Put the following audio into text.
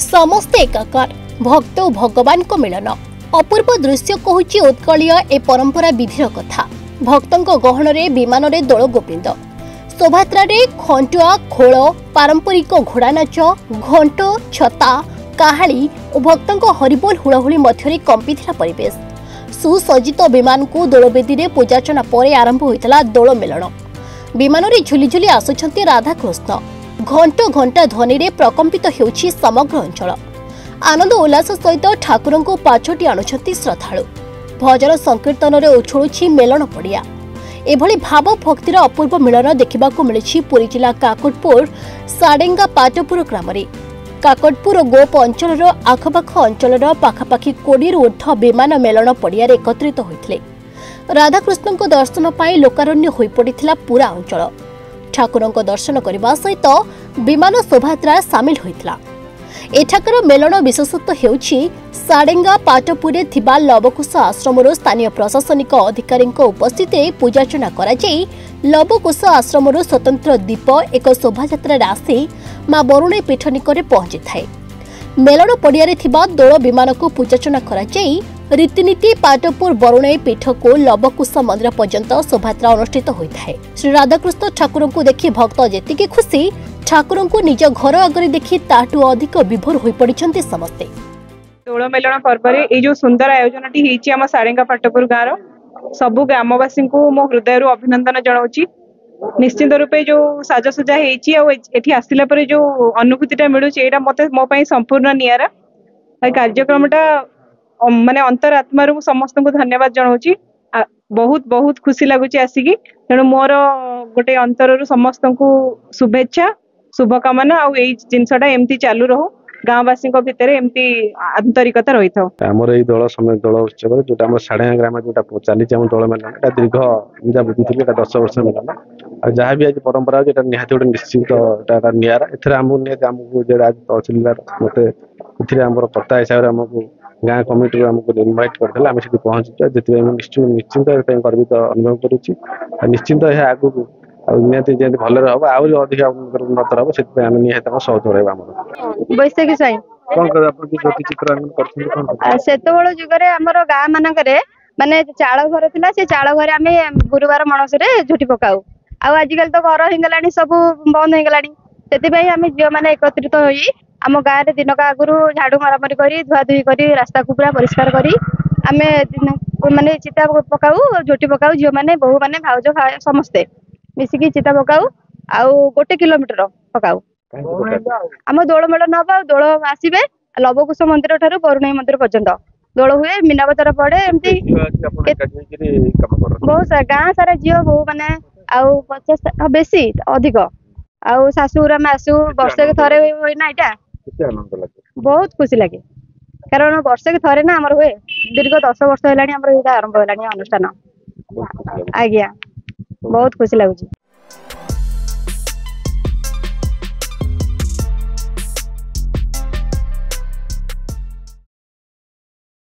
समस्ते एकाकार भक्त और भगवान को मिलन अपूर्व दृश्य कहूची उत्कलीय ए परंपरा विधिर कथा। भक्तों गहन रे विमान रे दोल गोविंद शोभात्रा रे खंटुआ खोल पारंपरिक घोड़ा नाच घंट छता काहाली और भक्तों हरिबोल हुड़हुड़ी मध्य कंपिथिला परिवेश। सुसज्जित विमान को दोलवेदी रे पूजार्चना पर आरंभ होइतला दोल मेलन। विमान रे झुली झुली आसुछंती राधाकृष्ण। घंट घंटा ध्वनि रे प्रकंपित हेउछि समग्र अंचल। आनंद उल्लास सहित ठाकुर को पाछोटी आणुछंती श्रद्धालु। भजन संकीर्तन रे उछुळुछि मेलन पड़िया। एभली भाव भक्तिर अपूर्व मिलन देखिबाकू मिलिछि पुरी जिला काकटपुर साडेंगा पाटपुर ग्राम रे। काकटपुर गोप अंचल आखपाख अंचल पाखापाखि 20 रु ऊर्ध्व विमान मेलन पड़िया एकत्रित होइथिले। राधाकृष्ण को दर्शन पाई लोकारण्य होई पड़िथिला पूरा अंचल। ठाकुर दर्शन करने सहित विमान शोभायात्रा सामिल होइथिला। एठाकर मेलन विशेषत्व हेउछि साडेंगा पाटपुरे थिबा लवकुश आश्रम स्थानीय प्रशासनिक अधिकारी उपस्थिति पूजार्चना करा जाई लवकुश आश्रम स्वतंत्र दीप एक शोभायात्रा आसी मां बरुणेई पीठ निकरे पहुंची थाए। मेलन पड़िया थिबा दोल विमान को पूजार्चना करा जाई रीतिनीति पाटपुर बरुणेई पीठ को लवकुश मंदिर पर्यंत शोभायात्रा अनुष्ठित होता है। श्री राधाकृष्ण ठाकुर को देखि भक्त जेतिके खुशी ठाकुर को निज घर आगे देखि ताटू अधिक विभोर होई पड़िछन्ते समस्ते। दोल मेलन पर्व रे ए जो सुंदर आयोजन टी हेछि हम साडेंगा पाटपुर गाँव रो सबु ग्रामवासी को मो हृदय अभिनंदन जणाउछि। निश्चित रूपे जो साजसजा हेछि आ एठी आसिला परे जो अनुभूतिटा मिलुछि एटा मते मो पई संपूर्ण नियारा। कार्यक्रमटा माने अंतरात्मा रू समस्त को धन्यवाद जनाऊँ। बहुत बहुत खुशी लगुच आसिकी तेणु मोर गोटे अंतर रू समस्त को शुभेच्छा शुभकामना जिनसटा एमती चालू रहू गाँववासी भितर एमती आंतरिकता रही था। आमर ये दल समय दल उत्सव जो साडेगा ग्राम जो चली दल मेलन दीर्घ 10 वर्ष मेलन जहाँ भी आज परंपरा निहाती गोटे निश्चित निरा एमको तहसिलदार मत कर्ता हिसाब से आमको गाँ कमिटी आमको इनवाइट करते आम से पहुँचुचे जितने निश्चिंत गर्वित अनुभव करुच्ची। निश्चिंत यह आगू निहती जमी भले हम आहरी अधिक उन्नत हम से सहयोग रहा। बैशाखी साई सेतबेल जुगरे आमर गाँ मानकरे माने चाल घर थिला से चाल घर आमे गुरुवार मणसरे झुटी पकाऊ आजिकल तो घर हो गलानी सब बंद हो गलानी सेति आमे झियो माने एकत्रित होई आम गाँव रे दिनक आगुरु झाड़ू मरामरी करी धुआ धुई करी रास्ता को पूरा परिष्कार करी आमे माने चिता पकाऊ झुटी पकाऊ झियो माने बहु माने भाउज समस्ते मिसिकी चिता पकाऊ आउ 1 किलोमीटर पकाऊ आम दोल मेलन हम दोल आसबे लवकुश मंदिर ठारू बरुणेई मंदिर पर्यंत दोल हुए मीना बजार पड़े एमती बहुत सारा गाँ सारा झील बहु माने आउ 50 बेसी अधिक आउ शाशुर आम आसू वर्ष थे ना यहाँ बहुत खुशी लगे कारण वर्ष थे ना आमर हुए दीर्घ 10 वर्ष है आरंभ है अनुष्ठान। आज्ञा बहुत खुशी लगुच।